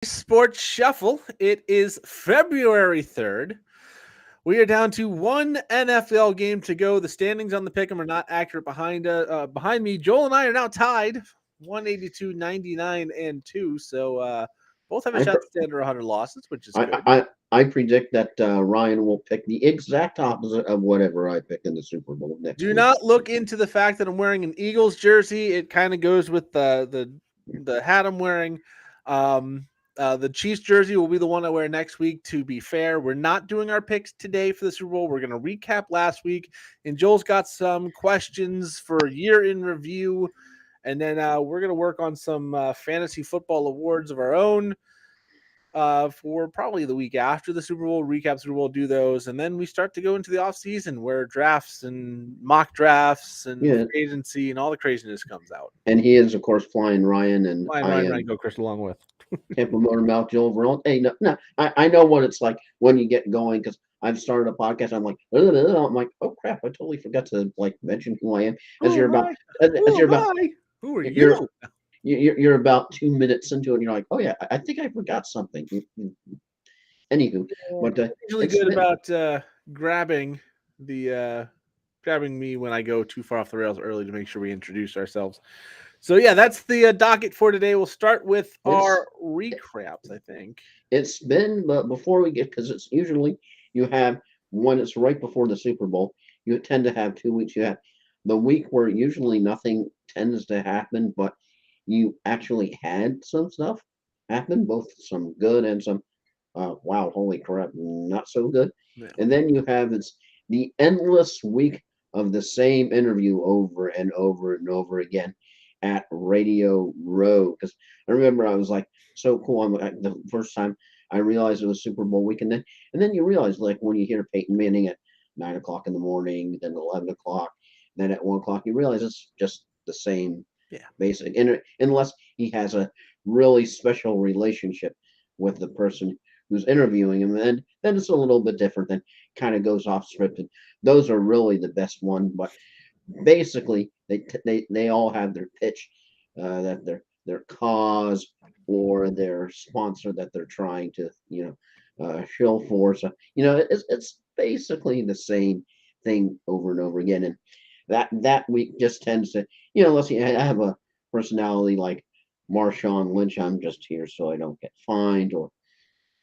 Sports Shuffle. It is February 3rd. We are down to one NFL game to go. The standings on the pick'em are not accurate behind me. Joel and I are now tied 182, 99, and 2. So both have a I shot to stay under 100 losses, which is I good. I predict that Ryan will pick the exact opposite of whatever I pick in the Super Bowl next Do week. not look into the fact that I'm wearing an Eagles jersey. It kind of goes with the hat I'm wearing. Um, the Chiefs jersey will be the one I wear next week. To be fair, we're not doing our picks today for the Super Bowl. We're going to recap last week, and Joel's got some questions for year in review, and then we're going to work on some fantasy football awards of our own for probably the week after the Super Bowl, recap Super Bowl, do those, and then we start to go into the off season where drafts and mock drafts and Yeah, free agency and all the craziness comes out. and he is of course flying Ryan, and Flying I Ryan am Ryan Gilchrist along with. Tampa Motor Mouth Joel Verone. Hey, no, I know what it's like when you get going because I've started a podcast. I'm like, I'm like, oh crap, I totally forgot to like mention who I am. As Who you're am about, I? as Who you're am about, I? Who are you're you? you're about 2 minutes into it, and you're like, oh yeah, I think I forgot something. Anywho, but I'm usually it's good been about grabbing the grabbing me when I go too far off the rails early to make sure we introduce ourselves. So yeah, that's the docket for today. We'll start with it's our recaps, I think. It's been, but before we get, because it's usually you have when it's right before the Super Bowl, you tend to have 2 weeks. You have the week where usually nothing tends to happen, but you actually had some stuff happen, both some good and some, wow, holy crap, not so good. Yeah. And then you have it's the endless week of the same interview over and over and over again at Radio Row. Because I remember I was like, so cool. I'm like, the first time I realized it was Super Bowl week, and then you realize like when you hear Peyton Manning at 9 o'clock in the morning, then 11 o'clock, then at 1 o'clock, you realize it's just the same Yeah. basic. And unless he has a really special relationship with the person who's interviewing him, and then it's a little bit different. Then kind of goes off script, and those are really the best one. But basically, they all have their pitch, that their cause or their sponsor that they're trying to shill for. So it's basically the same thing over and over again, and that week just tends to unless you have a personality like Marshawn Lynch, I'm just here so I don't get fined or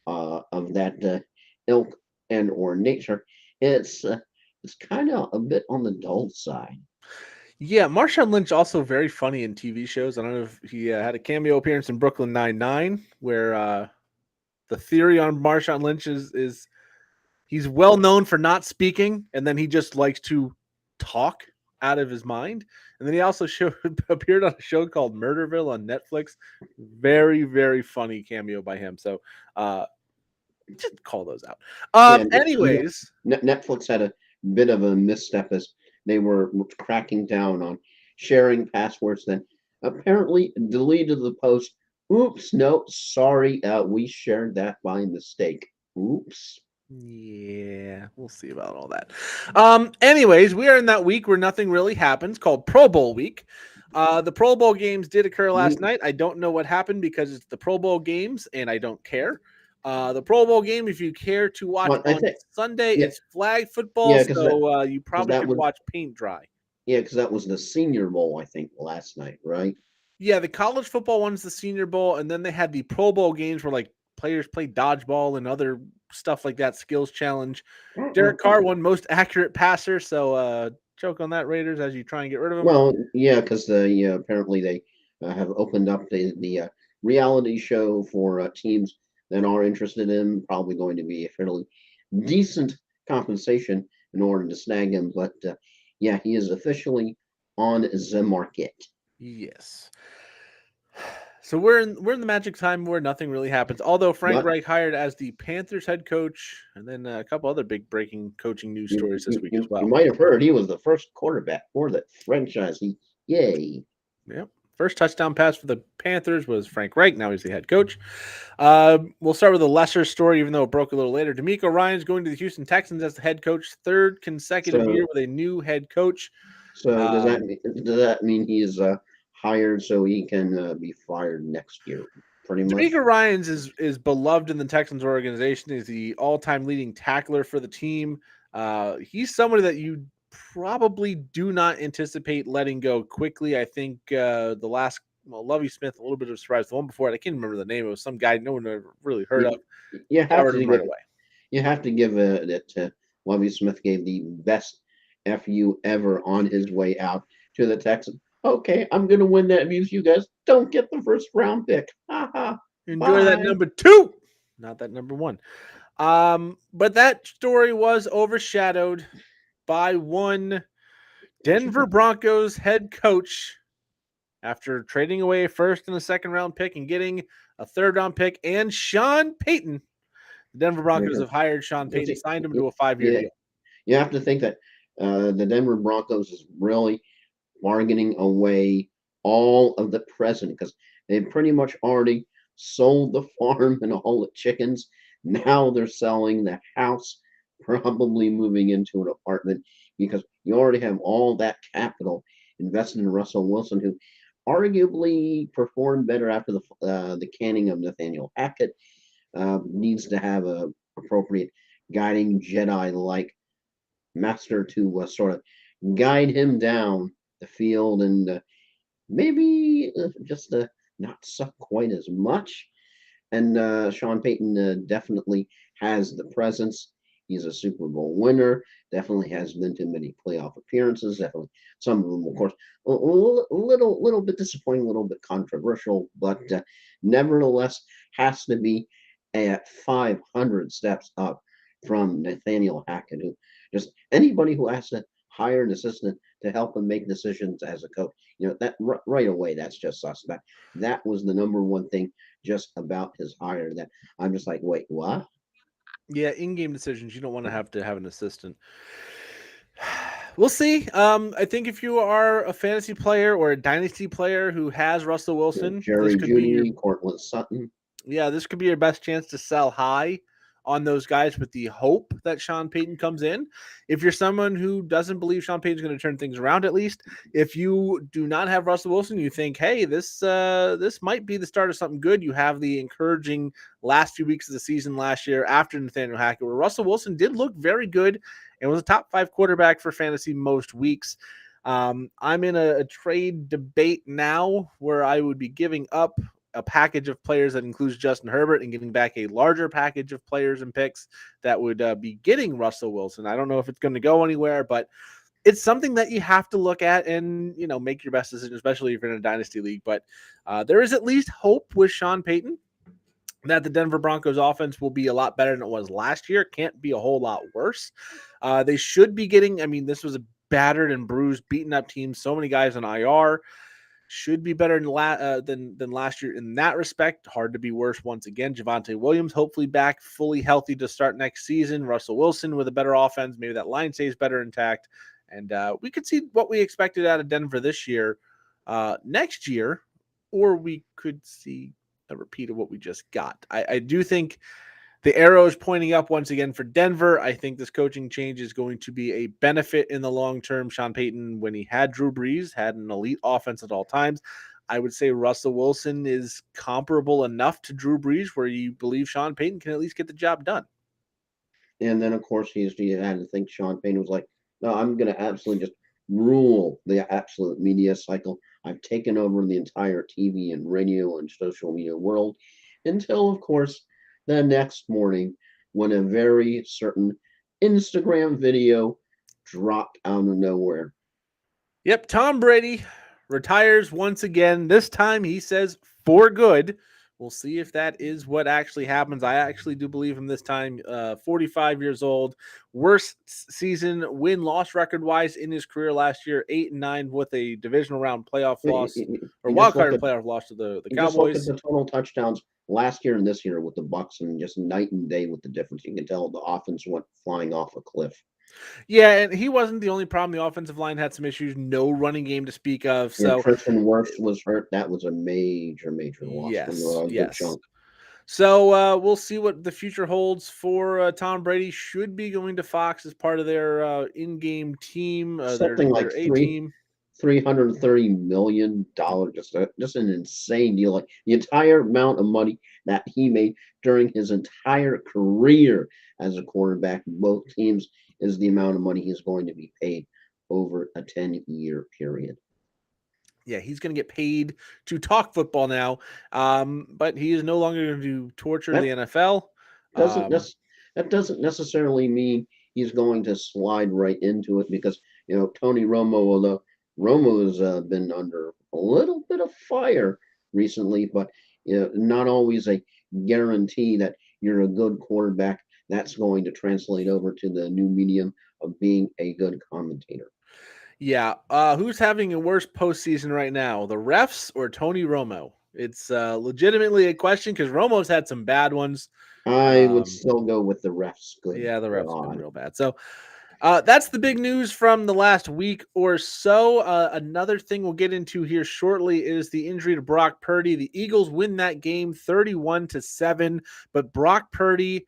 of that ilk and or nature. It's kind of a bit on the dull side. Yeah, Marshawn Lynch also very funny in TV shows. I don't know if he had a cameo appearance in Brooklyn Nine-Nine, where the theory on Marshawn Lynch is he's well known for not speaking, and then he just likes to talk out of his mind. And then he also appeared on a show called Murderville on Netflix. Very, very funny cameo by him. So just call those out. Yeah, Anyways, Netflix had a bit of a misstep as they were cracking down on sharing passwords. Then apparently deleted the post. Oops, no, sorry, we shared that by mistake. Oops. yeah, we'll see about all that. Anyways, we are in that week where nothing really happens called Pro Bowl week. The Pro Bowl games did occur last You, night. I don't know what happened because it's the Pro Bowl games and I don't care. The Pro Bowl game, if you care to watch well, I on think Sunday, yeah, it's flag football, yeah, so you because probably that should was watch paint dry. yeah, because that was the Senior Bowl, I think, last night, right? Yeah, the college football one's the Senior Bowl, and then they had the Pro Bowl games where like players play dodgeball and other stuff like that, skills challenge. Derek Carr won most accurate passer, so choke on that Raiders as you try and get rid of him. Well, yeah, because apparently they have opened up the reality show for teams that are interested in probably going to be a fairly decent compensation in order to snag him. But yeah, he is officially on the market. Yes. So we're in the magic time where nothing really happens. Although Frank But Reich hired as the Panthers head coach, and then a couple other big breaking coaching news stories this week as you well. might have heard he was the first quarterback for the franchise. Yay! Yep. First touchdown pass for the Panthers was Frank Reich. Now he's the head coach. We'll start with a lesser story, even though it broke a little later. D'Amico Ryan's going to the Houston Texans as the head coach, third consecutive So year with a new head coach. so Um, does that mean he is hired so he can be fired next year? pretty much. D'Amico Ryans is beloved in the Texans organization. He's the all-time leading tackler for the team. He's somebody that you probably do not anticipate letting go quickly. I think the last Lovie Smith, a little bit of a surprise. The one before it, I can't remember the name. It was some guy no one ever really heard of. You have Covered to him right give, away. you have to give it to Lovie Smith gave the best FU ever on his way out to the Texans. Okay, I'm going to win that means you guys don't get the first round pick. Ha ha. Enjoy that Bye. number 2, not that number 1. But that story was overshadowed by one Denver Broncos head coach after trading away a first and a second round pick and getting a third round pick and Sean Payton. The Denver Broncos have hired Sean Payton, signed him to a 5-year deal. You have to think that the Denver Broncos is really bargaining away all of the present because they've pretty much already sold the farm and all the chickens. Now they're selling the house, probably moving into an apartment because you already have all that capital invested in Russell Wilson, who arguably performed better after the canning of Nathaniel Hackett. Needs to have a appropriate guiding Jedi like master to sort of guide him down the field and maybe just not suck quite as much. And Sean Payton definitely has the presence. He's a Super Bowl winner. Definitely has been to many playoff appearances. Definitely some of them, of course, a little bit disappointing, a little bit controversial, but nevertheless has to be at 500 steps up from Nathaniel Hackett, who just anybody who has to hire an assistant to help him make decisions as a coach, that right away, that's just suspect. That was the number one thing just about his hire that I'm just like, wait, what? Yeah, in-game decisions. You don't want to have an assistant. We'll see. I think if you are a fantasy player or a dynasty player who has Russell Wilson, Jerry this could be your Judy, Cortland Sutton. Yeah, this could be your best chance to sell high on those guys with the hope that Sean Payton comes in. If you're someone who doesn't believe Sean Payton's going to turn things around, at least if you do not have Russell Wilson, you think, hey, this might be the start of something good. You have the encouraging last few weeks of the season last year after Nathaniel Hackett, where Russell Wilson did look very good and was a top 5 quarterback for fantasy most weeks. I'm in a trade debate now where I would be giving up a package of players that includes Justin Herbert and getting back a larger package of players and picks that would be getting Russell Wilson. I don't know if it's going to go anywhere, but it's something that you have to look at and, make your best decision, especially if you're in a dynasty league. But there is at least hope with Sean Payton that the Denver Broncos offense will be a lot better than it was last year. It can't be a whole lot worse. They should be getting, this was a battered and bruised, beaten up team. So many guys on IR. Should be better than last year in that respect. Hard to be worse once again. Javonte Williams hopefully back fully healthy to start next season. Russell Wilson with a better offense. Maybe that line stays better intact. And we could see what we expected out of Denver this year next year, or we could see a repeat of what we just got. I do think the arrow is pointing up once again for Denver. I think this coaching change is going to be a benefit in the long term. Sean Payton, when he had Drew Brees, had an elite offense at all times. I would say Russell Wilson is comparable enough to Drew Brees where you believe Sean Payton can at least get the job done. And then, of course, he had to think Sean Payton was like, no, I'm going to absolutely just rule the absolute media cycle. I've taken over the entire TV and radio and social media world until, of course, the next morning when a very certain Instagram video dropped out of nowhere. Yep, Tom Brady retires once again. This time he says for good. We'll see if that is what actually happens. I actually do believe him this time. 45 years old, worst season win-loss record-wise in his career last year, 8-9 with a divisional round playoff loss or wild card playoff loss to the Cowboys. Just look at the total touchdowns last year and this year with the Bucs, and just night and day with the difference. You can tell the offense went flying off a cliff. Yeah, and he wasn't the only problem. The offensive line had some issues. No running game to speak of. So Tristan Wirfs was hurt. That was a major loss. Yes. So we'll see what the future holds for Tom Brady. Should be going to Fox as part of their in-game team. Something like their A-team. $330 million. Just an insane deal. Like the entire amount of money that he made during his entire career as a quarterback, both teams, is the amount of money he's going to be paid over a 10-year period. Yeah, he's going to get paid to talk football now, but he is no longer going to torture the That NFL. doesn't nec- that doesn't necessarily mean he's going to slide right into it because Tony Romo, although Romo has been under a little bit of fire recently, but not always a guarantee that you're a good quarterback. That's going to translate over to the new medium of being a good commentator. Yeah, who's having a worse postseason right now, the refs or Tony Romo? It's legitimately a question because Romo's had some bad ones. I would still go with the refs. Good Yeah, the refs have been God. real bad. So that's the big news from the last week or so. Another thing we'll get into here shortly is the injury to Brock Purdy. The Eagles win that game 31-7, but Brock Purdy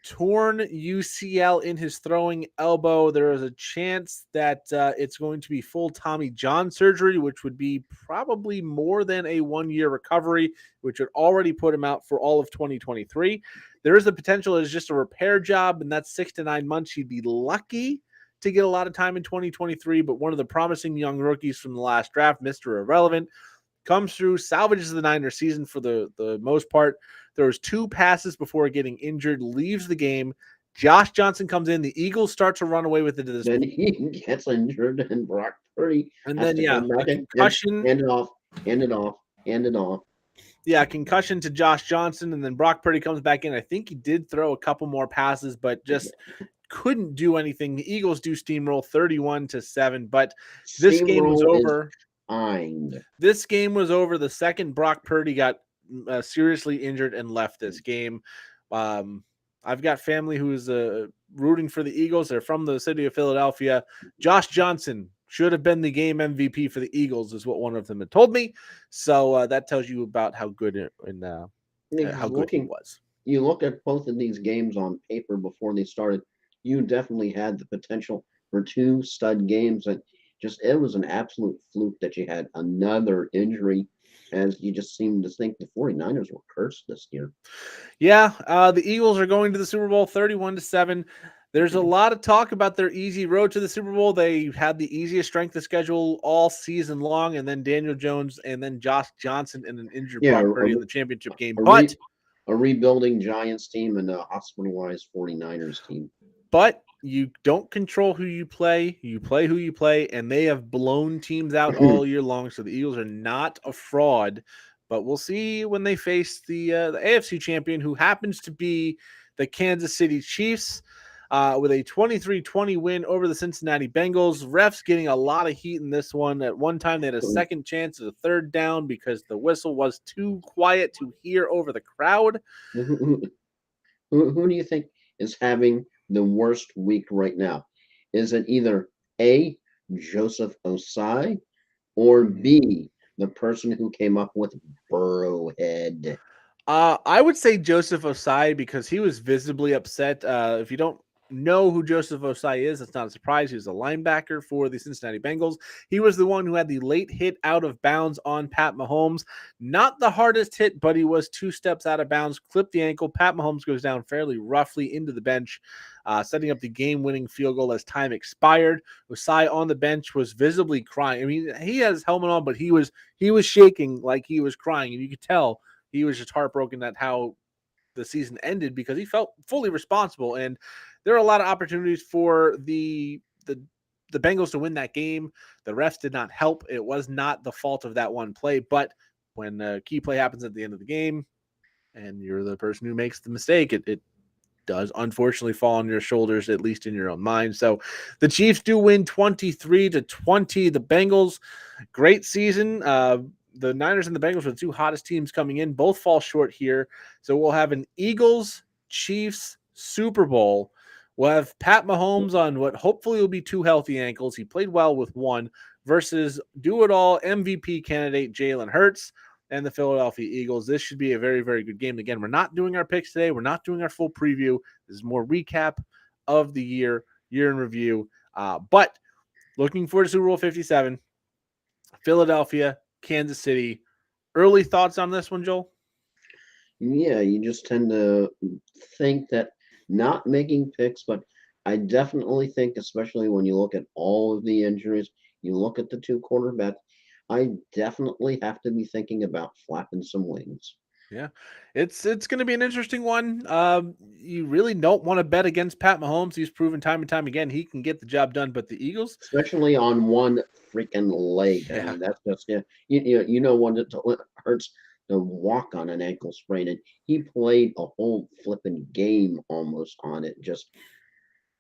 torn UCL in his throwing elbow. There is a chance that it's going to be full Tommy John surgery, which would be probably more than a 1-year recovery, which would already put him out for all of 2023. There is the potential as just a repair job, and that's 6 to 9 months. He'd be lucky to get a lot of time in 2023, but one of the promising young rookies from the last draft, Mr. Irrelevant, comes through, salvages the Niners season for the most part. There was 2 passes before getting injured, leaves the game. Josh Johnson comes in. The Eagles start to run away with it. Then he gets injured, and Brock Purdy And has then, to yeah, come back a and concussion. hand it off, hand it off, hand it off. Yeah, concussion to Josh Johnson, and then Brock Purdy comes back in. I think he did throw a couple more passes, but just couldn't do anything. The Eagles do steamroll 31-7, but this game was Steamroll is over. kind. This game was over the second Brock Purdy got seriously injured and left this game. I've got family who is rooting for the Eagles. They're from the city of Philadelphia. Josh Johnson should have been the game MVP for the Eagles, is what one of them had told me. So that tells you about how good and how good he was. You look at both of these games on paper before they started. You definitely had the potential for 2 stud games, and it was an absolute fluke that you had another injury, as you just seem to think the 49ers were cursed this year. Yeah, the Eagles are going to the Super Bowl 31-7. There's a lot of talk about their easy road to the Super Bowl. They had the easiest strength of schedule all season long, and then Daniel Jones and then Josh Johnson and an injured Brock Purdy in the championship game. But a rebuilding Giants team and a hospitalized 49ers team. But you don't control who you play. You play who you play, and they have blown teams out all year long. So the Eagles are not a fraud. But we'll see when they face the AFC champion, who happens to be the Kansas City Chiefs, with a 23-20 win over the Cincinnati Bengals. Refs getting a lot of heat in this one. At one time, they had a second chance at a third down because the whistle was too quiet to hear over the crowd. Who do you think is having the worst week right now? Is it either A, Joseph Osai, or B, the person who came up with Burrowhead? I would say Joseph Osai because he was visibly upset. If you don't know who Joseph Osai is, it's not a surprise. He was a linebacker for the Cincinnati Bengals. He was the one who had the late hit out of bounds on Pat Mahomes. Not the hardest hit, but he was 2 steps out of bounds, clipped the ankle. Pat Mahomes goes down fairly roughly into the bench, setting up the game-winning field goal as time expired. Osai on the bench was visibly crying. I mean, he has his helmet on, but he was shaking like he was crying, and you could tell he was just heartbroken at how the season ended because he felt fully responsible. And there are a lot of opportunities for the Bengals to win that game. The refs did not help. It was not the fault of that one play, but when a key play happens at the end of the game and you're the person who makes the mistake, it does unfortunately fall on your shoulders, at least in your own mind. So the Chiefs do win 23-20. The Bengals, great season. The Niners and the Bengals are the 2 hottest teams coming in. Both fall short here. So we'll have an Eagles-Chiefs Super Bowl. We'll have Pat Mahomes on what hopefully will be 2 healthy ankles. He played well with one versus do-it-all MVP candidate Jalen Hurts and the Philadelphia Eagles. This should be a very, very good game. Again, we're not doing our picks today. We're not doing our full preview. This is more recap of the year in review. But looking forward to Super Bowl 57. Philadelphia, Kansas City. Early thoughts on this one, Joel? Yeah, you just tend to think that not making picks, but I definitely think, especially when you look at all of the injuries, you look at the two quarterbacks, I definitely have to be thinking about flapping some wings. Yeah, it's going to be an interesting one. You really don't want to bet against Pat Mahomes. He's proven time and time again he can get the job done. But the Eagles, Especially on one freaking leg. I yeah, mean, that's just yeah. When it hurts to walk on an ankle sprain, and he played a whole flipping game almost on it. Just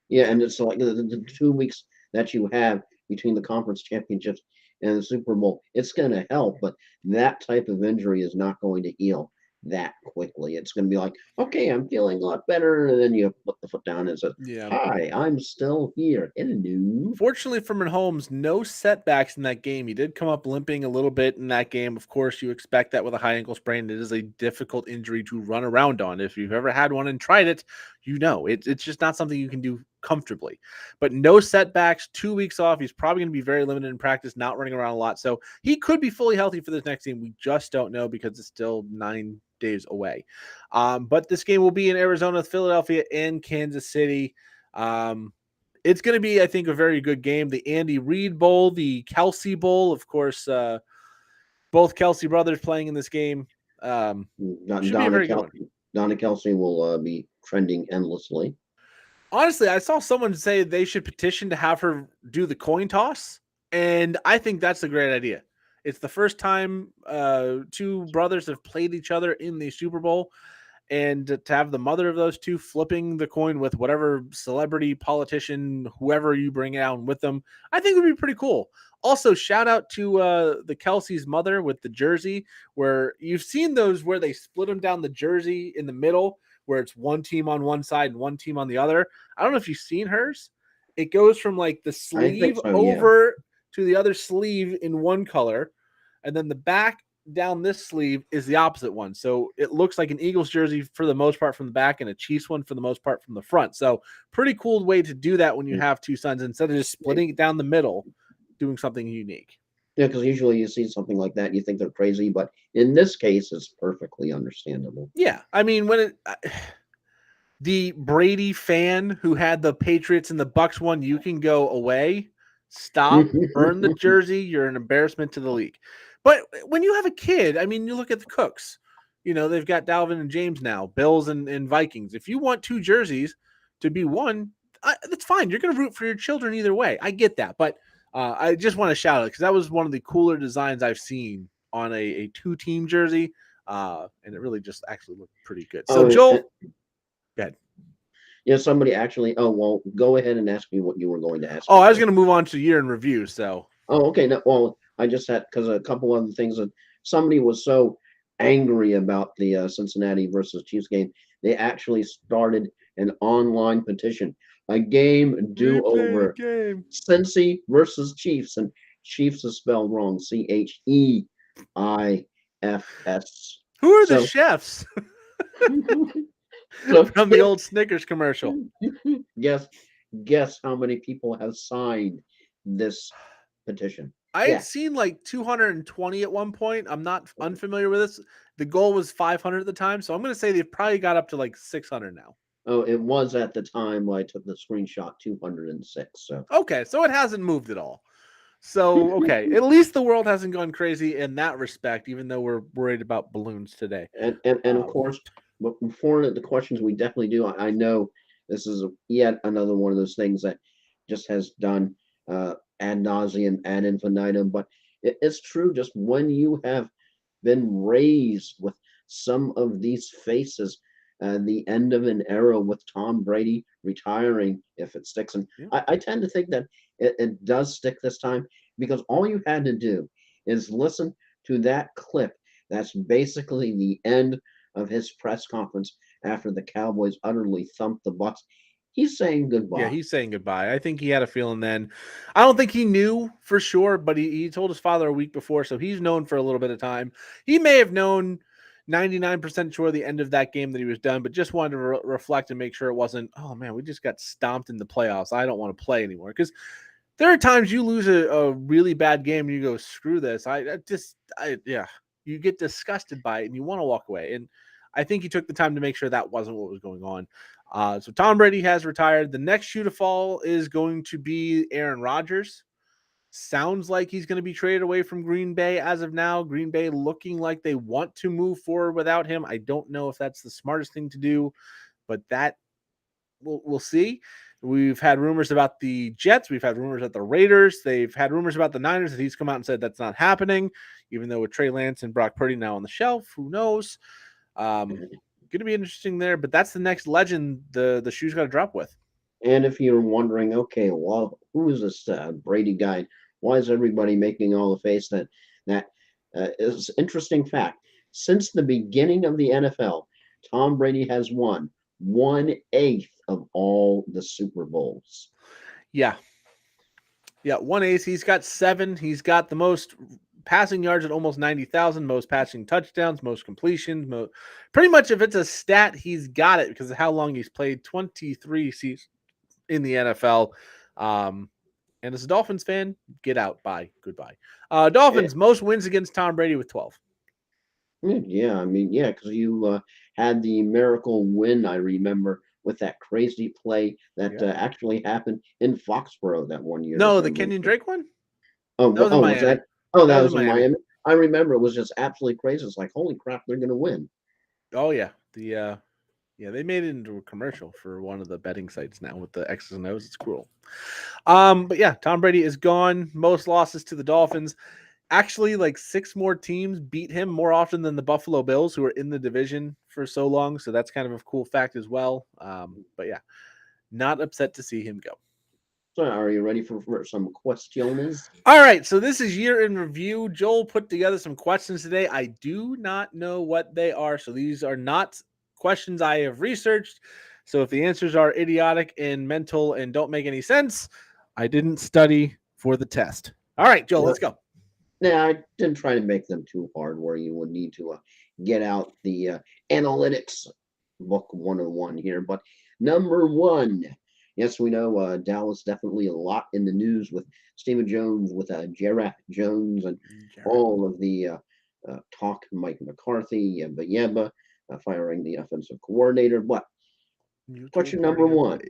yeah, yeah, and it's like the 2 weeks that you have between the conference championships and the Super Bowl, it's going to help, but that type of injury is not going to heal that quickly. It's going to be like, okay, I'm feeling a lot better, and then you put the foot down and says, yeah. "Hi, I'm still here." Hello. Fortunately for Mahomes, no setbacks in that game. He did come up limping a little bit in that game. Of course, you expect that with a high ankle sprain. It is a difficult injury to run around on. If you've ever had one and tried it, you know it's just not something you can do comfortably. But no setbacks, 2 weeks off. He's probably going to be very limited in practice, not running around a lot. So he could be fully healthy for this next game. We just don't know because it's still 9 days away. But this game will be in Arizona, Philadelphia, and Kansas City. It's going to be, I think, a very good game. The Andy Reid Bowl, the Kelsey Bowl, of course, both Kelsey brothers playing in this game. Should be a very good one. Donna Kelsey will be trending endlessly. Honestly, I saw someone say they should petition to have her do the coin toss, and I think that's a great idea. It's the first time two brothers have played each other in the Super Bowl, and to have the mother of those two flipping the coin with whatever celebrity, politician, whoever you bring out with them, I think would be pretty cool. Also, shout out to the Kelsey's mother with the jersey, where you've seen those where they split them down the jersey in the middle, where it's one team on one side and one team on the other. I don't know if you've seen hers. It goes from like the I think sleeve so, yeah. over to the other sleeve in one color, and then the back down this sleeve is the opposite one. So it looks like an Eagles jersey for the most part from the back and a Chiefs one for the most part from the front. So pretty cool way to do that when you have two sons instead of just splitting it down the middle, doing something unique. Yeah, because usually you see something like that, you think they're crazy, but in this case, it's perfectly understandable. Yeah. I mean, when it, the Brady fan who had the Patriots and the Bucks one, you can go away, stop, burn the jersey. You're an embarrassment to the league. But when you have a kid, I mean, you look at the Cooks. You know, they've got Dalvin and James now, Bills and Vikings. If you want two jerseys to be one, that's fine. You're going to root for your children either way. I get that. But I just want to shout out because that was one of the cooler designs I've seen on a two-team jersey. And it really just actually looked pretty good. So, Joel, go ahead. Yeah, somebody actually. Oh well, go ahead and ask me what you were going to ask. Oh, I was going to move on to year in review. So. Oh, okay. No, well, I just had because a couple other things that somebody was so angry about the Cincinnati versus Chiefs game, they actually started an online petition, a game do over, Cincy versus Chiefs, and Chiefs is spelled wrong, CHEIFS. Who are the chefs? So from the old Snickers commercial. Guess how many people have signed this petition? I had seen like 220 at one point. I'm not unfamiliar with this. The goal was 500 at the time, so I'm going to say they've probably got up to like 600 now. Oh, it was at the time I took the screenshot 206. So okay, so it hasn't moved at all. So okay, at least the world hasn't gone crazy in that respect, even though we're worried about balloons today. And of course, but before the questions, we definitely do. I know this is yet another one of those things that just has done ad nauseum, ad infinitum. But it's true. Just when you have been raised with some of these faces, the end of an era with Tom Brady retiring, if it sticks, and I tend to think that it does stick this time because all you had to do is listen to that clip. That's basically the end of his press conference after the Cowboys utterly thumped the Bucks. He's saying goodbye. Yeah, he's saying goodbye. I think he had a feeling then. I don't think he knew for sure, but he told his father a week before, so he's known for a little bit of time. He may have known 99% sure the end of that game that he was done, but just wanted to reflect and make sure it wasn't, oh man, we just got stomped in the playoffs. I don't want to play anymore. Because there are times you lose a really bad game and you go, screw this. Yeah, you get disgusted by it and you want to walk away. And I think he took the time to make sure that wasn't what was going on. So Tom Brady has retired. The next shoe to fall is going to be Aaron Rodgers. Sounds like he's going to be traded away from Green Bay as of now. Green Bay looking like they want to move forward without him. I don't know if that's the smartest thing to do, but that we'll see. We've had rumors about the Jets. We've had rumors about the Raiders. They've had rumors about the Niners that he's come out and said that's not happening, even though with Trey Lance and Brock Purdy now on the shelf, who knows? Going to be interesting there, but that's the next legend the shoe's got to drop with. And if you're wondering, okay, well, who is this Brady guy? Why is everybody making all the face that is interesting fact? Since the beginning of the NFL, Tom Brady has won 1/8 of all the Super Bowls. Yeah. Yeah, 1/8. He's got 7. He's got the most passing yards at almost 90,000, most passing touchdowns, most completions. Pretty much if it's a stat, he's got it because of how long he's played, 23 seasons in the NFL. And as a Dolphins fan, get out. Bye. Goodbye. Dolphins, most wins against Tom Brady with 12. Yeah, I mean, yeah, because you had the miracle win, I remember, with that crazy play that actually happened in Foxborough that one year. No, the Kenyon Drake one? Oh, that was was Miami. that? Oh, that was in Miami. I remember it was just absolutely crazy. It's like, holy crap, they're going to win. Oh, yeah. They made it into a commercial for one of the betting sites now with the X's and O's. It's cruel. But yeah, Tom Brady is gone. Most losses to the Dolphins. Actually, like 6 more teams beat him more often than the Buffalo Bills, who are in the division for so long. So that's kind of a cool fact as well. But yeah, not upset to see him go. So are you ready for some questions? All right. So this is year in review. Joel put together some questions today. I do not know what they are. So these are not questions I have researched. So if the answers are idiotic and mental and don't make any sense, I didn't study for the test. All right, Joel, let's go. Now, I didn't try to make them too hard where you would need to get out the analytics book 101 here. But number 1, yes, we know Dallas definitely a lot in the news with Stephen Jones, with Jarrett Jones, and all of the talk, Mike McCarthy, Yeba firing the offensive coordinator. But question number 1,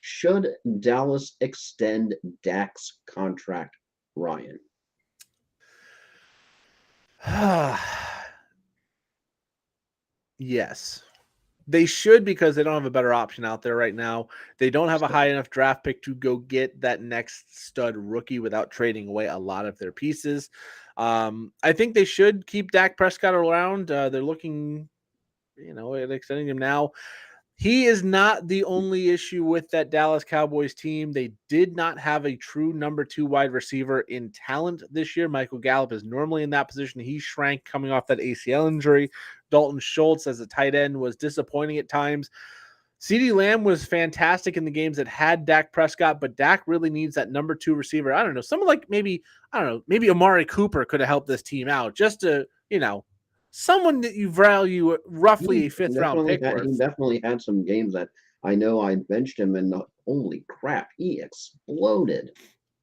should Dallas extend Dak's contract, Ryan? Yes, they should, because they don't have a better option out there right now. They don't have a high enough draft pick to go get that next stud rookie without trading away a lot of their pieces. I think they should keep Dak Prescott around. They're looking, at extending him now. He is not the only issue with that Dallas Cowboys team. They did not have a true number 2 wide receiver in talent this year. Michael Gallup is normally in that position. He shrank coming off that ACL injury. Dalton Schultz as a tight end was disappointing at times. CeeDee Lamb was fantastic in the games that had Dak Prescott, but Dak really needs that number 2 receiver. I don't know. Someone like maybe Amari Cooper could have helped this team out just to, someone that you value roughly a 5th round pick. He definitely had some games that I know I benched him, and holy crap, he exploded.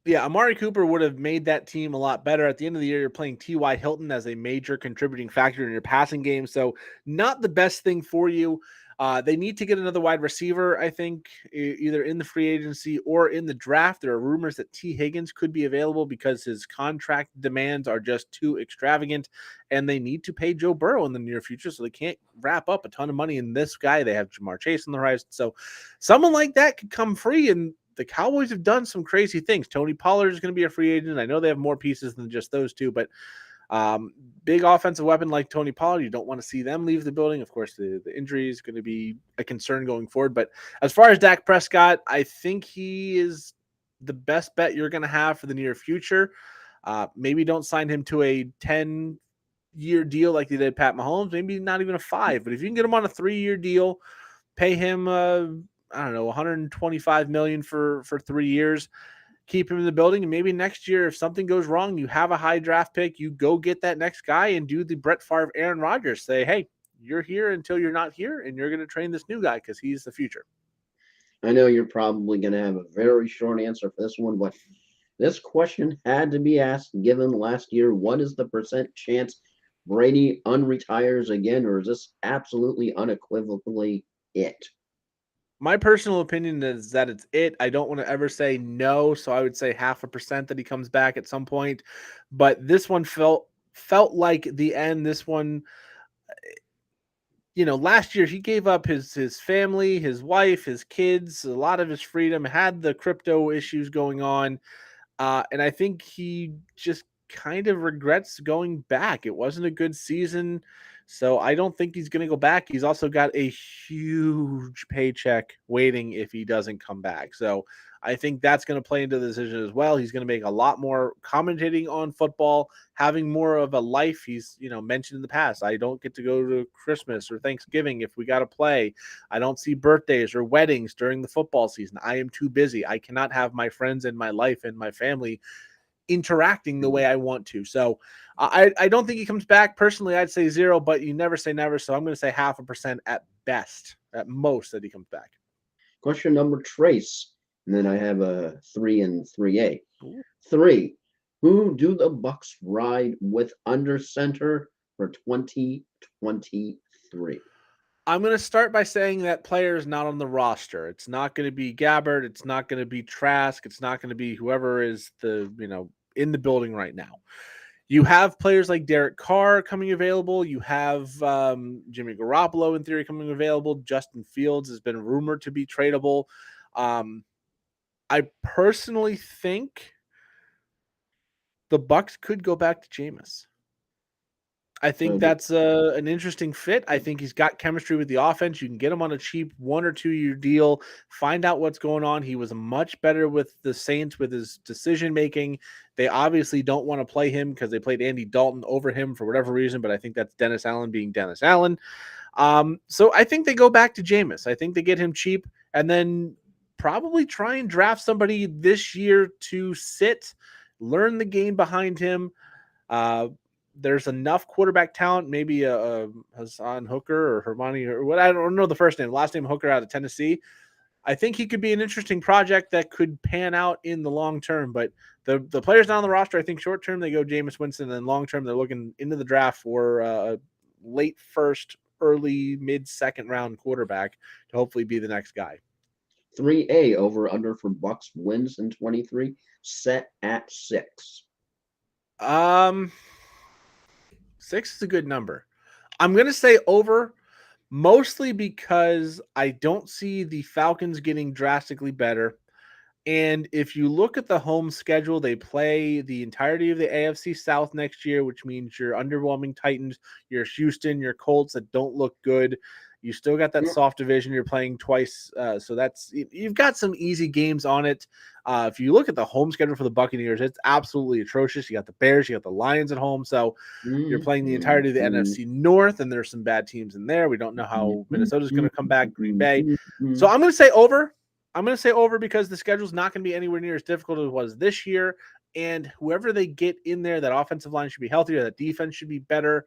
Yeah, Amari Cooper would have made that team a lot better. At the end of the year, you're playing T.Y. Hilton as a major contributing factor in your passing game, so not the best thing for you. They need to get another wide receiver, I think, either in the free agency or in the draft. There are rumors that T. Higgins could be available because his contract demands are just too extravagant, and they need to pay Joe Burrow in the near future, so they can't wrap up a ton of money in this guy. They have Jamar Chase on the horizon, so someone like that could come free, and the Cowboys have done some crazy things. Tony Pollard is going to be a free agent. I know they have more pieces than just those two, but big offensive weapon like Tony Pollard, you don't want to see them leave the building. Of course, the injury is going to be a concern going forward. But as far as Dak Prescott, I think he is the best bet you're going to have for the near future. Maybe don't sign him to a 10-year deal like they did Pat Mahomes. Maybe not even a 5. But if you can get him on a 3-year deal, pay him, $125 million for 3 years. Keep him in the building, and maybe next year, if something goes wrong, you have a high draft pick, you go get that next guy and do the Brett Favre, Aaron Rodgers. Say, hey, you're here until you're not here, and you're going to train this new guy because he's the future. I know you're probably going to have a very short answer for this one, but this question had to be asked given last year. What is the percent chance Brady unretires again, or is this absolutely unequivocally it? My personal opinion is that it's it. I don't want to ever say no, so I would say 0.5% that he comes back at some point. But this one felt like the end. This one, last year he gave up his family, his wife, his kids, a lot of his freedom, had the crypto issues going on. And I think he just kind of regrets going back. It wasn't a good season. So I don't think he's going to go back. He's also got a huge paycheck waiting if he doesn't come back. So I think that's going to play into the decision as well. He's going to make a lot more commentating on football, having more of a life. He's, mentioned in the past, I don't get to go to Christmas or Thanksgiving if we got to play. I don't see birthdays or weddings during the football season. I am too busy. I cannot have my friends and my life and my family interacting the way I want to. So I don't think he comes back. Personally, I'd say 0, but you never say never. So I'm going to say 0.5% at best, at most, that he comes back. Question number trace. And then I have a 3 and 3A. Ooh. 3. Who do the Bucks ride with under center for 2023? I'm going to start by saying that player is not on the roster. It's not going to be Gabbard. It's not going to be Trask. It's not going to be whoever is in the building right now. You have players like Derek Carr coming available. You have Jimmy Garoppolo in theory coming available. Justin Fields has been rumored to be tradable. I personally think the Bucks could go back to Jameis. I think that's an interesting fit. I think he's got chemistry with the offense. You can get him on a cheap 1 or 2 year deal, find out what's going on. He was much better with the Saints with his decision making. They obviously don't want to play him because they played Andy Dalton over him for whatever reason, but I think that's Dennis Allen being Dennis Allen. So I think they go back to Jameis. I think they get him cheap and then probably try and draft somebody this year to sit, learn the game behind him. There's enough quarterback talent, maybe a Hassan Hooker or Hermione or what, I don't know the first name, last name Hooker out of Tennessee. I think he could be an interesting project that could pan out in the long term. But the players not on the roster, I think short term they go Jameis Winston, and long term they're looking into the draft for a late first, early mid second round quarterback to hopefully be the next guy. 3A over under for Bucks wins in 23 set at 6. 6 is a good number. I'm going to say over, mostly because I don't see the Falcons getting drastically better. And if you look at the home schedule, they play the entirety of the AFC South next year, which means your underwhelming Titans, your Houston, your Colts that don't look good. You still got that soft division. You're playing twice. So you've got some easy games on it. If you look at the home schedule for the Buccaneers, it's absolutely atrocious. You got the Bears, you got the Lions at home. So you're playing the entirety of the NFC North, and there's some bad teams in there. We don't know how Minnesota's going to come back, Green Bay. So I'm going to say over. I'm going to say over because the schedule's not going to be anywhere near as difficult as it was this year. And whoever they get in there, that offensive line should be healthier. That defense should be better.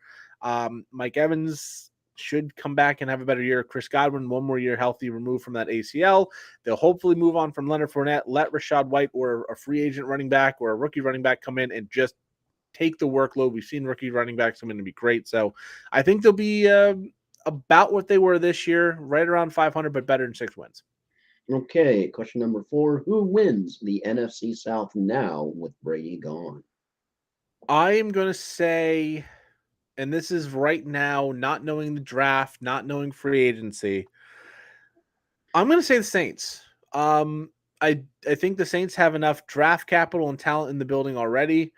Mike Evans should come back and have a better year. Chris Godwin, 1 more year healthy, removed from that ACL. They'll hopefully move on from Leonard Fournette, let Rachaad White or a free agent running back or a rookie running back come in and just take the workload. We've seen rookie running backs come in and be great. So I think they'll be about what they were this year, right around 500, but better than 6 wins. Okay, question number 4. Who wins the NFC South now with Brady gone? I am going to say, and this is right now, not knowing the draft, not knowing free agency, I'm going to say the Saints. I think the Saints have enough draft capital and talent in the building already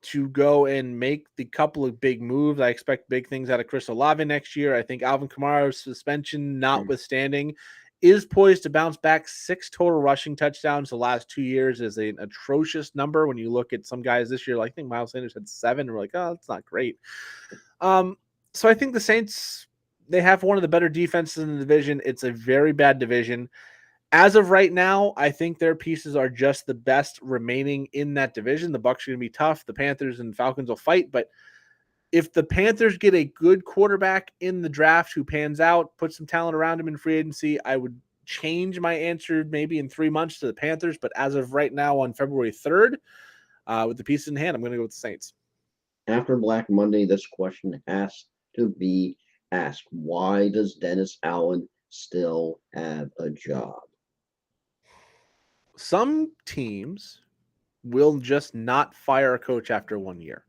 to go and make the couple of big moves. I expect big things out of Chris Olave next year. I think Alvin Kamara's suspension notwithstanding is poised to bounce back. 6 total rushing touchdowns the last 2 years is an atrocious number. When you look at some guys this year, like I think Miles Sanders had 7, and we're like, oh, that's not great. So I think the Saints, they have one of the better defenses in the division. It's a very bad division. As of right now, I think their pieces are just the best remaining in that division. The Bucs are going to be tough. The Panthers and Falcons will fight, but if the Panthers get a good quarterback in the draft who pans out, put some talent around him in free agency, I would change my answer maybe in 3 months to the Panthers, but as of right now on February 3rd, with the pieces in hand, I'm going to go with the Saints. After Black Monday, this question has to be asked. Why does Dennis Allen still have a job? Some teams will just not fire a coach after 1 year.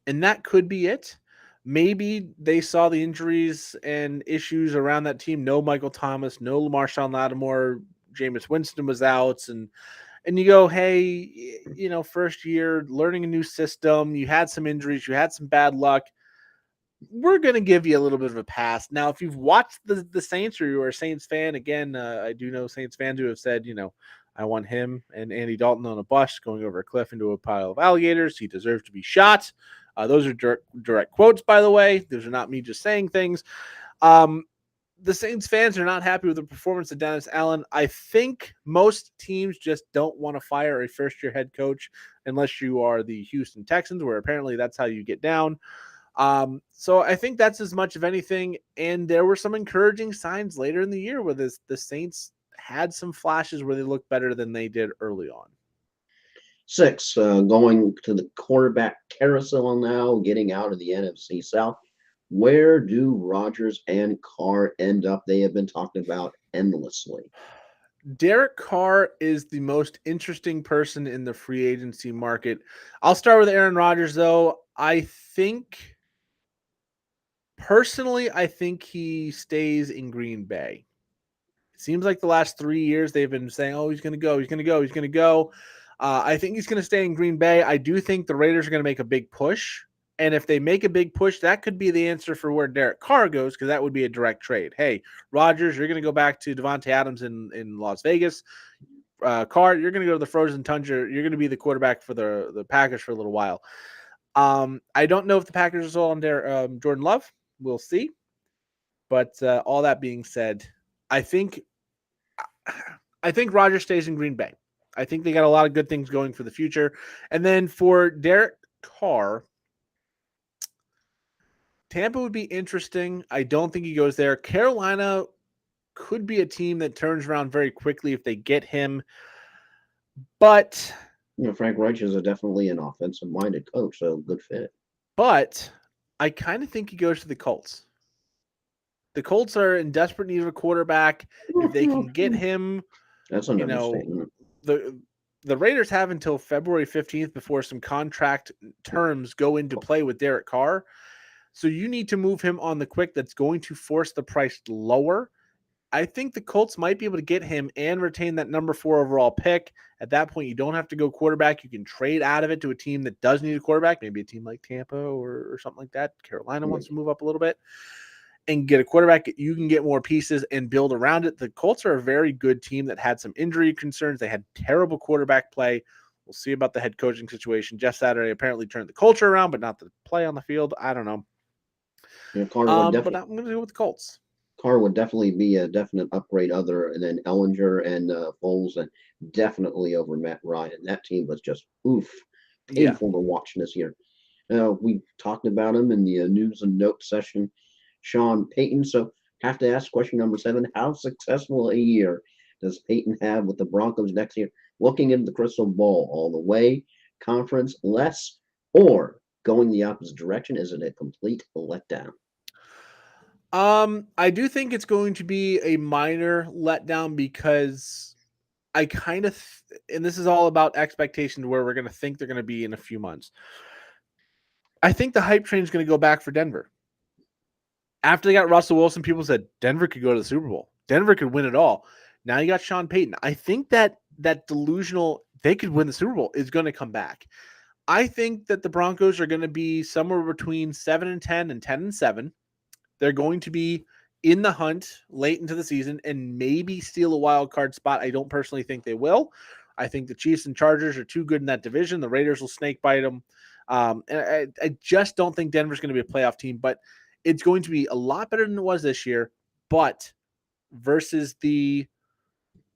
And that could be it. Maybe they saw the injuries and issues around that team. No Michael Thomas, no Marshawn Lattimore, Jameis Winston was out. And you go, hey, first year, learning a new system. You had some injuries. You had some bad luck. We're going to give you a little bit of a pass. Now, if you've watched the Saints or you're a Saints fan, again, I do know Saints fans who have said, I want him and Andy Dalton on a bus going over a cliff into a pile of alligators. He deserves to be shot. Those are direct quotes, by the way. Those are not me just saying things. The Saints fans are not happy with the performance of Dennis Allen. I think most teams just don't want to fire a first-year head coach unless you are the Houston Texans, where apparently that's how you get down. So I think that's as much of anything. And there were some encouraging signs later in the year where the Saints had some flashes where they looked better than they did early on. 6, going to the quarterback carousel now, getting out of the NFC South. Where do Rodgers and Carr end up? They have been talked about endlessly. Derek Carr is the most interesting person in the free agency market. I'll start with Aaron Rodgers, though. Personally, I think he stays in Green Bay. It seems like the last 3 years they've been saying, oh, he's going to go, he's going to go, he's going to go. I think he's going to stay in Green Bay. I do think the Raiders are going to make a big push. And if they make a big push, that could be the answer for where Derek Carr goes, because that would be a direct trade. Hey, Rodgers, you're going to go back to Devontae Adams in Las Vegas. Carr, you're going to go to the frozen tundra. You're going to be the quarterback for the Packers for a little while. I don't know if the Packers are sold on Jordan Love. We'll see. But all that being said, I think Rodgers stays in Green Bay. I think they got a lot of good things going for the future. And then for Derek Carr, Tampa would be interesting. I don't think he goes there. Carolina could be a team that turns around very quickly if they get him. But Frank Reich is definitely an offensive-minded coach, so good fit. But I kind of think he goes to the Colts. The Colts are in desperate need of a quarterback. If they can get him, that's an understatement. The Raiders have until February 15th before some contract terms go into play with Derek Carr. So you need to move him on the quick. That's going to force the price lower. I think the Colts might be able to get him and retain that number 4 overall pick. At that point, you don't have to go quarterback. You can trade out of it to a team that does need a quarterback, maybe a team like Tampa or something like that. Carolina wants to move up a little bit and get a quarterback. You can get more pieces and build around it. The Colts are a very good team that had some injury concerns. They had terrible quarterback play. We'll see about the head coaching situation. Jeff Saturday apparently turned the culture around, but not the play on the field. I don't know. Carr would but I'm going to go with the Colts. Carr would definitely be a definite upgrade other than Ellinger and Foles, and definitely over Matt Ryan. That team was just painful to watch this year. We talked about him in the news and notes session, Sean Payton. So have to ask question number 7: how successful a year does Payton have with the Broncos next year? Looking into the crystal ball, all the way, conference, less, or going the opposite direction? Is it a complete letdown? I do think it's going to be a minor letdown because I kind of, and this is all about expectations where we're going to think they're going to be in a few months. I think the hype train is going to go back for Denver. After they got Russell Wilson, people said Denver could go to the Super Bowl. Denver could win it all. Now you got Sean Payton. I think that delusional, they could win the Super Bowl, is going to come back. I think that the Broncos are going to be somewhere between 7-10 and 10-7. They're going to be in the hunt late into the season and maybe steal a wild card spot. I don't personally think they will. I think the Chiefs and Chargers are too good in that division. The Raiders will snake bite them. And I just don't think Denver's going to be a playoff team, but it's going to be a lot better than it was this year. But versus the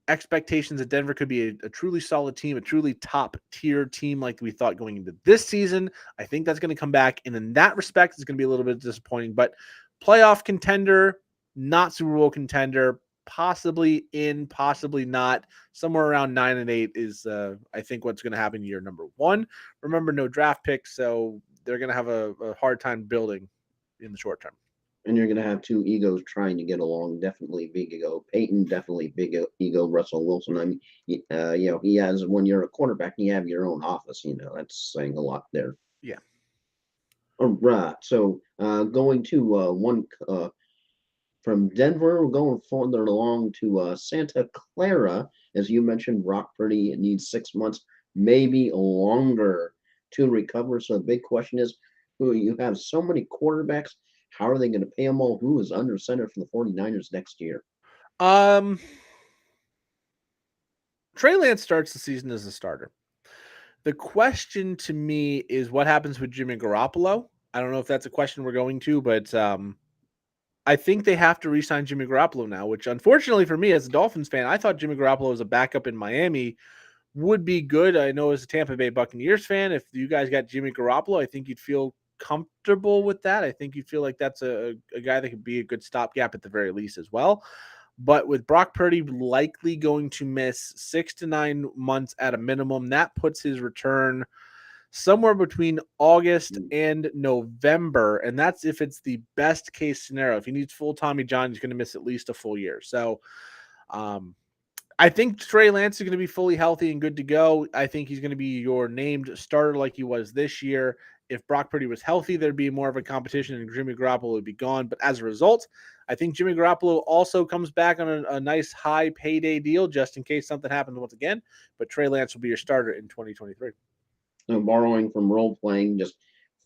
expectations that Denver could be a truly solid team, a truly top tier team like we thought going into this season, I think that's going to come back. And in that respect, it's going to be a little bit disappointing, but playoff contender, not Super Bowl contender. possibly in, possibly not. Somewhere around 9-8 is, I think, what's going to happen year number one. Remember, no draft picks, so they're going to have a hard time building in the short term. And you're going to have two egos trying to get along. Definitely big ego. Peyton, definitely big ego. Russell Wilson. I mean, he has, when you're a quarterback, you have your own office. That's saying a lot there. Yeah. All right. So going to one from Denver, we're going further along to Santa Clara. As you mentioned, Brock Purdy needs 6 months, maybe longer to recover. So the big question is, who you have so many quarterbacks, how are they going to pay them all? Who is under center for the 49ers next year? Trey Lance starts the season as a starter. The question to me is what happens with Jimmy Garoppolo? I don't know if that's a question we're going to, but I think they have to re-sign Jimmy Garoppolo now, which unfortunately for me as a Dolphins fan, I thought Jimmy Garoppolo as a backup in Miami would be good. I know as a Tampa Bay Buccaneers fan, if you guys got Jimmy Garoppolo, I think you'd feel comfortable with that. I think you'd feel like that's a guy that could be a good stopgap at the very least as well. But with Brock Purdy likely going to miss 6 to 9 months at a minimum, that puts his return somewhere between August and November. And that's if it's the best case scenario. If he needs full Tommy John, he's going to miss at least a full year. So I think Trey Lance is going to be fully healthy and good to go. I think he's going to be your named starter like he was this year. If Brock Purdy was healthy, there'd be more of a competition and Jimmy Garoppolo would be gone. But as a result, I think Jimmy Garoppolo also comes back on a nice high payday deal just in case something happens once again. But Trey Lance will be your starter in 2023. Borrowing from role playing, just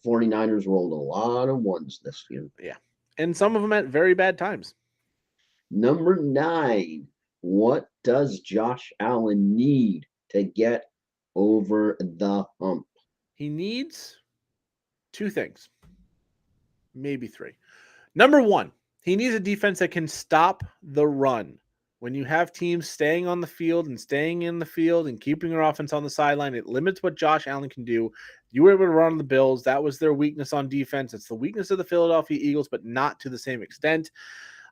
49ers rolled a lot of ones this year. Yeah. And some of them at very bad times. Number 9. What does Josh Allen need to get over the hump? He needs 2 things, maybe 3. Number 1, he needs a defense that can stop the run. When you have teams staying on the field and staying in the field and keeping their offense on the sideline, it limits what Josh Allen can do. You were able to run on the Bills. That was their weakness on defense. It's the weakness of the Philadelphia Eagles, but not to the same extent.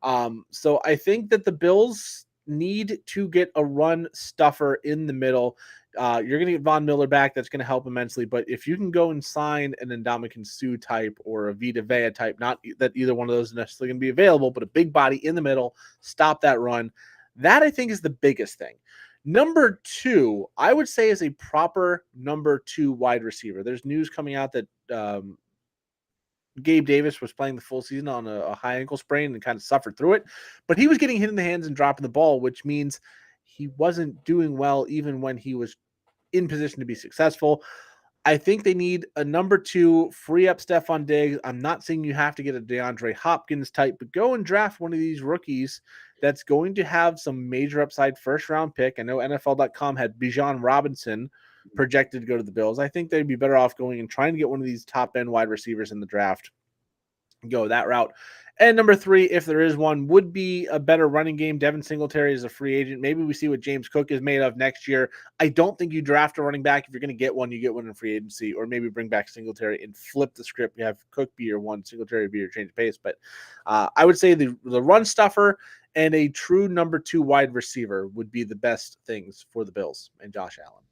So I think that the Bills need to get a run stuffer in the middle. You're going to get Von Miller back. That's going to help immensely. But if you can go and sign an Ndamukong Suh type or a Vita Vea type, not that either one of those is necessarily going to be available, but a big body in the middle, stop that run. That I think is the biggest thing. Number 2, I would say is a proper number 2 wide receiver. There's news coming out that Gabe Davis was playing the full season on a high ankle sprain and kind of suffered through it, but he was getting hit in the hands and dropping the ball, which means he wasn't doing well even when he was in position to be successful. I think they need a number 2, free up Stephon Diggs. I'm not saying you have to get a DeAndre Hopkins type, but go and draft one of these rookies that's going to have some major upside first round pick. I know NFL.com had Bijan Robinson projected to go to the Bills. I think they'd be better off going and trying to get one of these top end wide receivers in the draft. Go that route. And number 3, if there is one, would be a better running game. Devin Singletary is a free agent. Maybe we see what James Cook is made of next year. I don't think you draft a running back. If you're going to get one, you get one in free agency, or maybe bring back Singletary and flip the script. You have Cook be your one, Singletary be your change of pace. But I would say the run stuffer and a true number 2 wide receiver would be the best things for the Bills and Josh Allen.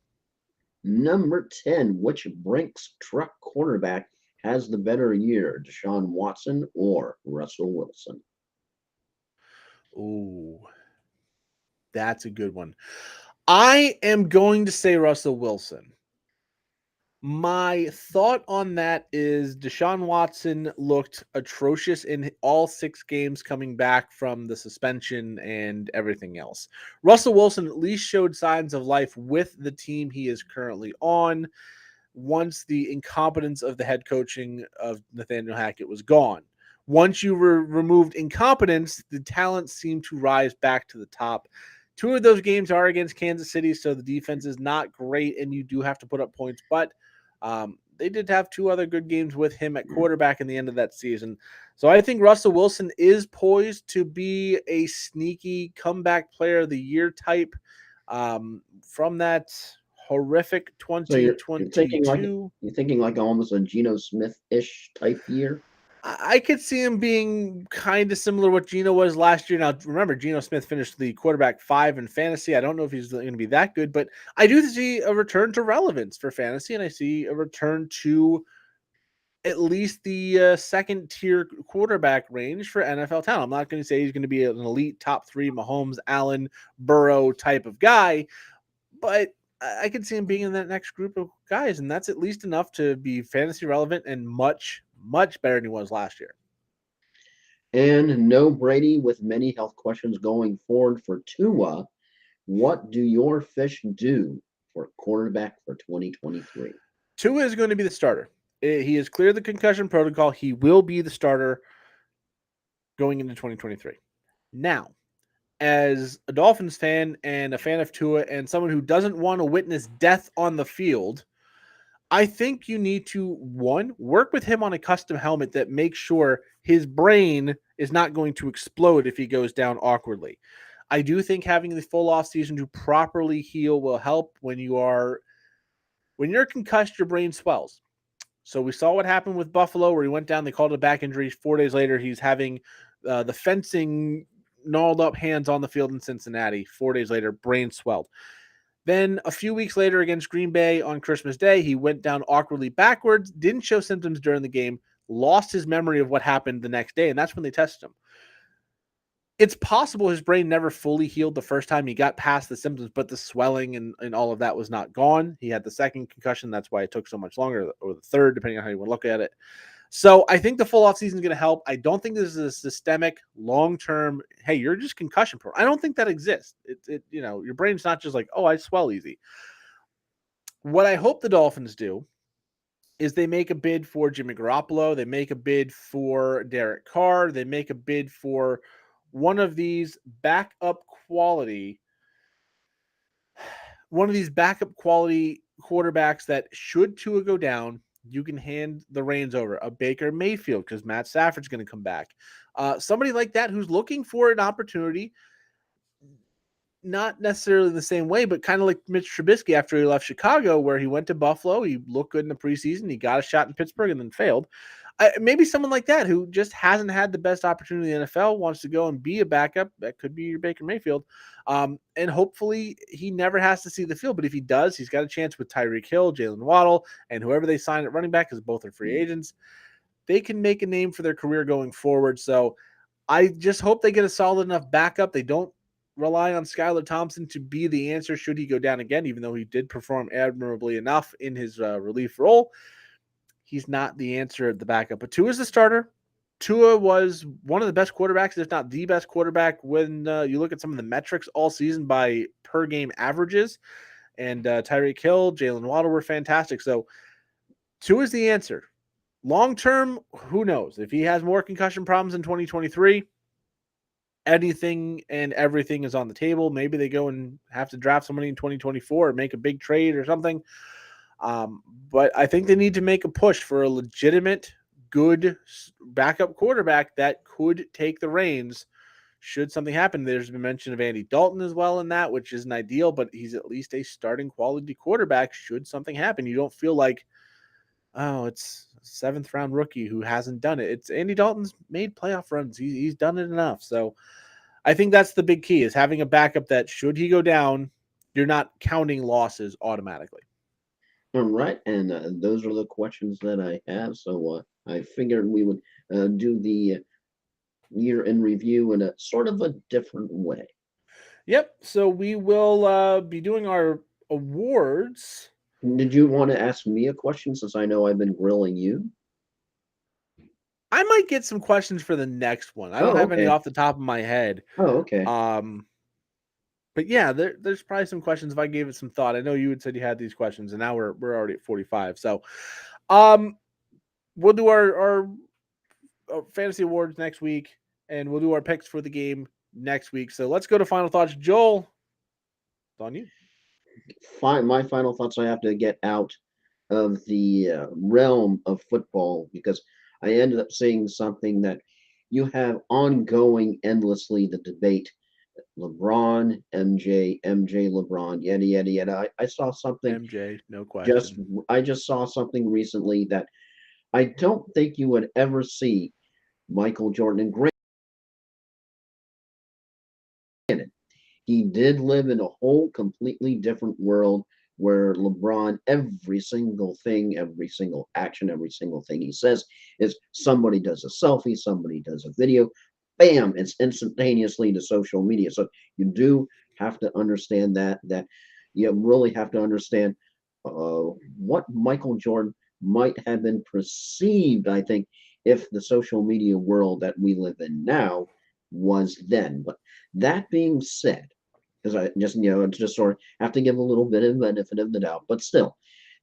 Number 10, which Brinks truck quarterback has the better year, Deshaun Watson or Russell Wilson? Oh, that's a good one. I am going to say Russell Wilson. My thought on that is Deshaun Watson looked atrocious in all 6 games coming back from the suspension and everything else. Russell Wilson at least showed signs of life with the team he is currently on once the incompetence of the head coaching of Nathaniel Hackett was gone. Once you removed incompetence, the talent seemed to rise back to the top. 2 of those games are against Kansas City, so the defense is not great, and you do have to put up points. But they did have 2 other good games with him at quarterback in the end of that season. So I think Russell Wilson is poised to be a sneaky comeback player of the year type from that horrific 2022. So you're thinking like almost a Geno Smith-ish type year? I could see him being kind of similar to what Geno was last year. Now, remember, Geno Smith finished the quarterback 5 in fantasy. I don't know if he's going to be that good, but I do see a return to relevance for fantasy, and I see a return to at least the second tier quarterback range for NFL talent. I'm not going to say he's going to be an elite top 3 Mahomes, Allen, Burrow type of guy, but I could see him being in that next group of guys, and that's at least enough to be fantasy relevant and much, much better than he was last year. And no Brady with many health questions going forward for Tua. What do your fish do for quarterback for 2023? Tua is going to be the starter. He has cleared the concussion protocol. He will be the starter going into 2023. Now, as a Dolphins fan and a fan of Tua and someone who doesn't want to witness death on the field, I think you need to, one, work with him on a custom helmet that makes sure his brain is not going to explode if he goes down awkwardly. I do think having the full off season to properly heal will help. When you're concussed, your brain swells. So we saw what happened with Buffalo, where he went down. They called it a back injury. 4 days later, he's having the fencing gnarled up hands on the field in Cincinnati. 4 days later, brain swelled. Then a few weeks later against Green Bay on Christmas Day, he went down awkwardly backwards, didn't show symptoms during the game, lost his memory of what happened the next day, and that's when they tested him. It's possible his brain never fully healed the first time he got past the symptoms, but the swelling and all of that was not gone. He had the second concussion. That's why it took so much longer, or the third, depending on how you want to look at it. So I think the full off season is going to help. I don't think this is a systemic, long-term, hey, you're just concussion prone. I don't think that exists. Your brain's not just like, oh, I swell easy. What I hope the Dolphins do is they make a bid for Jimmy Garoppolo. They make a bid for Derek Carr. They make a bid for one of these backup quality quarterbacks that, should Tua go down, you can hand the reins over. A Baker Mayfield, because Matt Stafford's going to come back. Somebody like that who's looking for an opportunity, not necessarily the same way, but kind of like Mitch Trubisky after he left Chicago, where he went to Buffalo. He looked good in the preseason. He got a shot in Pittsburgh and then failed. Maybe someone like that who just hasn't had the best opportunity in the NFL wants to go and be a backup. That could be your Baker Mayfield. And hopefully he never has to see the field. But if he does, he's got a chance with Tyreek Hill, Jalen Waddle, and whoever they sign at running back, because both are free agents. They can make a name for their career going forward. So I just hope they get a solid enough backup. They don't rely on Skylar Thompson to be the answer should he go down again, even though he did perform admirably enough in his relief role. He's not the answer at the backup. But Tua is the starter. Tua was one of the best quarterbacks, if not the best quarterback, when you look at some of the metrics all season by per game averages. And Tyreek Hill, Jalen Waddle were fantastic. So Tua is the answer. Long term, who knows? If he has more concussion problems in 2023, anything and everything is on the table. Maybe they go and have to draft somebody in 2024 or make a big trade or something. But I think they need to make a push for a legitimate, good backup quarterback that could take the reins should something happen. There's been mention of Andy Dalton as well in that, which isn't ideal, but he's at least a starting quality quarterback should something happen. You don't feel like, oh, it's a 7th round rookie who hasn't done it. It's Andy Dalton's made playoff runs. He's done it enough. So I think that's the big key, is having a backup that, should he go down, you're not counting losses automatically. All right, and those are the questions that I have. So I figured we would do the year in review in a sort of a different way. Yep. So we will be doing our awards. Did you want to ask me a question, since I know I've been grilling you? I might get some questions for the next one. I don't have any off the top of my head. Oh, okay. But yeah, there's probably some questions if I gave it some thought. I know you had said you had these questions, and now we're already at 45. So, we'll do our fantasy awards next week, and we'll do our picks for the game next week. So let's go to final thoughts. Joel, it's on you. My final thoughts. I have to get out of the realm of football, because I ended up seeing something that you have ongoing endlessly, the debate. LeBron, MJ, LeBron, yada. I saw something. MJ, no question. I just saw something recently that I don't think you would ever see Michael Jordan. And granted, he did live in a whole completely different world where LeBron, every single thing, every single action, every single thing he says is somebody does a selfie, somebody does a video, bam, it's instantaneously to social media. So you do have to understand that you really have to understand what Michael Jordan might have been perceived, I think, if the social media world that we live in now was then. But that being said, because I just, just sort of have to give a little bit of benefit of the doubt. But still,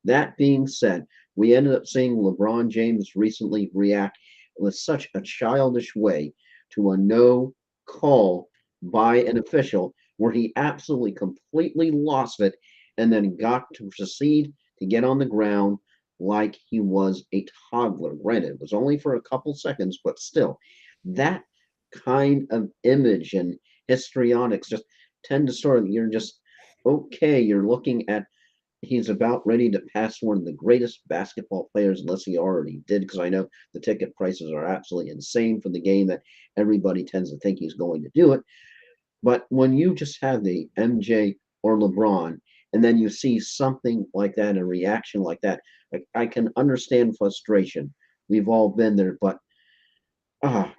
that being said, we ended up seeing LeBron James recently react with such a childish way to a no call by an official where he absolutely completely lost it and then got to proceed to get on the ground like he was a toddler. Granted, it was only for a couple seconds, but still, that kind of image and histrionics just tend to sort of, you're just okay, you're looking at he's about ready to pass one of the greatest basketball players, unless he already did, because I know the ticket prices are absolutely insane for the game that everybody tends to think he's going to do it. But when you just have the MJ or LeBron, and then you see something like that, a reaction like that, like I can understand frustration. We've all been there, but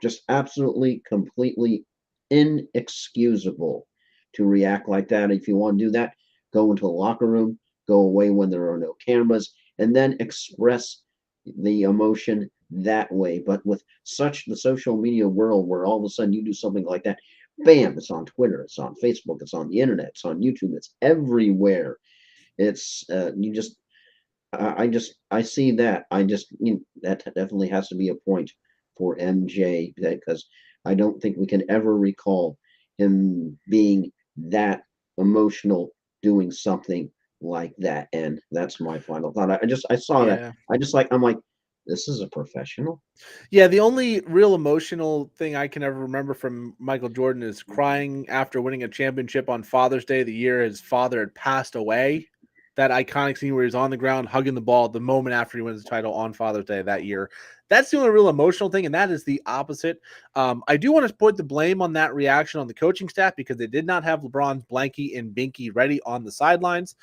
just absolutely, completely inexcusable to react like that. If you want to do that, go into a locker room, go away when there are no cameras, and then express the emotion that way. But with such the social media world where all of a sudden you do something like that, bam, it's on Twitter, it's on Facebook, it's on the internet, it's on YouTube, it's everywhere. It's you just I see that. That definitely has to be a point for MJ because I don't think we can ever recall him being that emotional doing something like that. And that's my final thought. I saw that. Yeah. I'm like, this is a professional. Yeah, the only real emotional thing I can ever remember from Michael Jordan is crying after winning a championship on Father's Day, the year his father had passed away. That iconic scene where he's on the ground hugging the ball the moment after he wins the title on Father's Day that year. That's the only real emotional thing, and that is the opposite. I do want to put the blame on that reaction on the coaching staff because they did not have LeBron's blankie and binky ready on the sidelines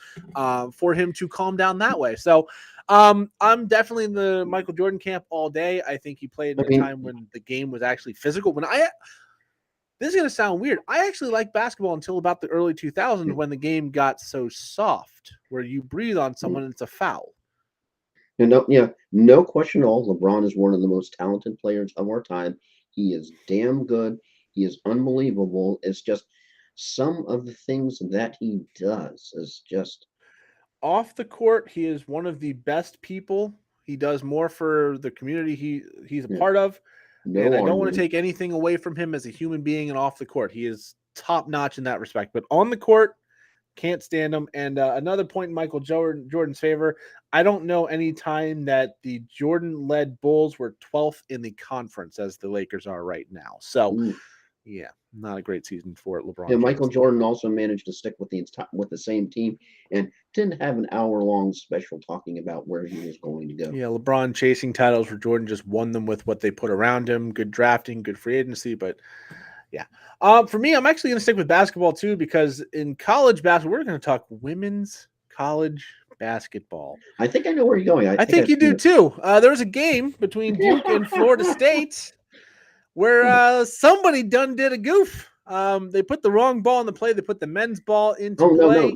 for him to calm down that way. So I'm definitely in the Michael Jordan camp all day. I think he played I in a mean, time when the game was actually physical. This is going to sound weird. I actually liked basketball until about the early 2000s when the game got so soft, where you breathe on someone and it's a foul. no question at all. LeBron is one of the most talented players of our time. He is damn good. He is unbelievable. It's just some of the things that he does is just Off the court, he is one of the best people. He does more for the community he's a yeah, part of, and no I don't want to argument. take anything away from him as a human being and off the court. He is top notch in that respect, but on the court, can't stand him. And another point in Michael Jordan's favor, I don't know any time that the Jordan-led Bulls were 12th in the conference as the Lakers are right now. So, Mm. yeah, not a great season for Yeah, LeBron Michael James. Jordan also managed to stick with the same team and didn't have an hour-long special talking about where he was going to go. Yeah, LeBron chasing titles for Jordan just won them with what they put around him. Good drafting, good free agency, but yeah. For me, I'm actually going to stick with basketball too because in college basketball, we're going to talk women's college basketball. I think I know where you're going. I I think think I've you seen do too. There was a game between Duke and Florida State where it. somebody did a goof. They put the wrong ball in the play. They put the men's ball into Oh no, play.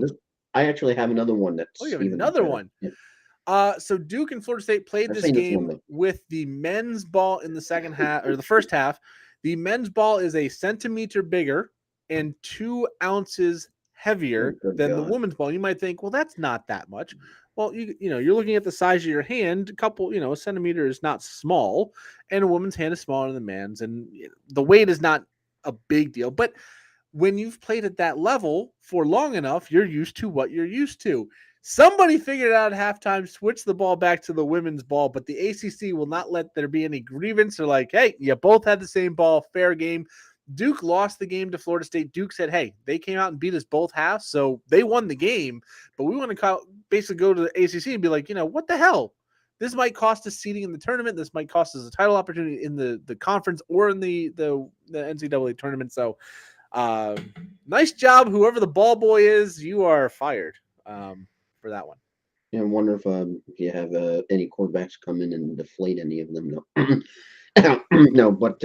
I actually have another one Oh, you that's have even another better. one. Yeah, So Duke and Florida State played I've this seen this one game though. with the men's ball in the second half or the first half. The men's ball is a centimeter bigger and 2 ounces Oh, heavier good than the God. women's ball. You might think, well, that's not that much. Well, you're looking at the size of your hand. A couple, a centimeter is not small, and a woman's hand is smaller than the man's, and the weight is not a big deal. But when you've played at that level for long enough, you're used to what you're used to. Somebody figured out at halftime, switch the ball back to the women's ball, but the ACC will not let there be any grievance. They're like, hey, you both had the same ball, fair game. Duke lost the game to Florida State. Duke said, hey, they came out and beat us both halves, so they won the game, but we want to basically go to the ACC and be like, what the hell? this might cost us seeding in the tournament. This might cost us a title opportunity in the conference or in the NCAA tournament. So nice job, whoever the ball boy is. You are fired for that one. Yeah, I wonder if you have any quarterbacks come in and deflate any of them. No, no, but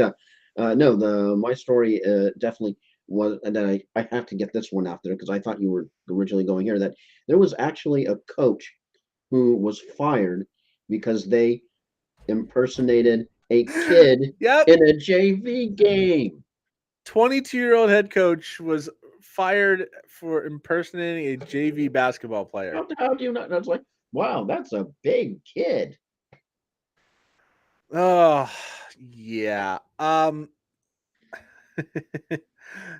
no. My story definitely was that I have to get this one out there because I thought you were originally going here. That there was actually a coach who was fired because they impersonated a kid Yep. in a JV game. 22-year-old head coach was fired for impersonating a JV basketball player. How do you not? I was like, wow, that's a big kid. Oh, yeah.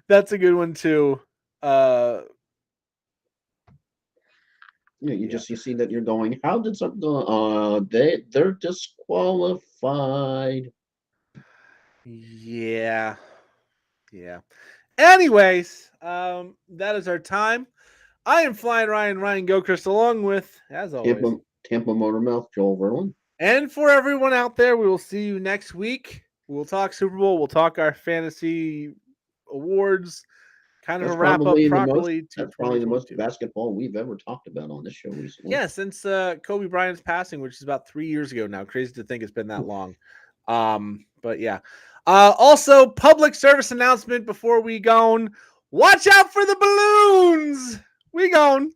That's a good one too. You just you see that you're going. How did something go? They're disqualified. Yeah. Anyways, that is our time. I am Flying Ryan Gilchrist, along with, as always, Tampa Motormouth, Joel Verlin. And for everyone out there, we will see you next week. We'll talk Super Bowl. We'll talk our fantasy awards. Kind of a wrap up properly. That's probably the most basketball we've ever talked about on this show recently. Yeah, since Kobe Bryant's passing, which is about 3 years ago now. Crazy to think it's been that long. But yeah. Also, public service announcement before we go. Watch out for the balloons. We gone.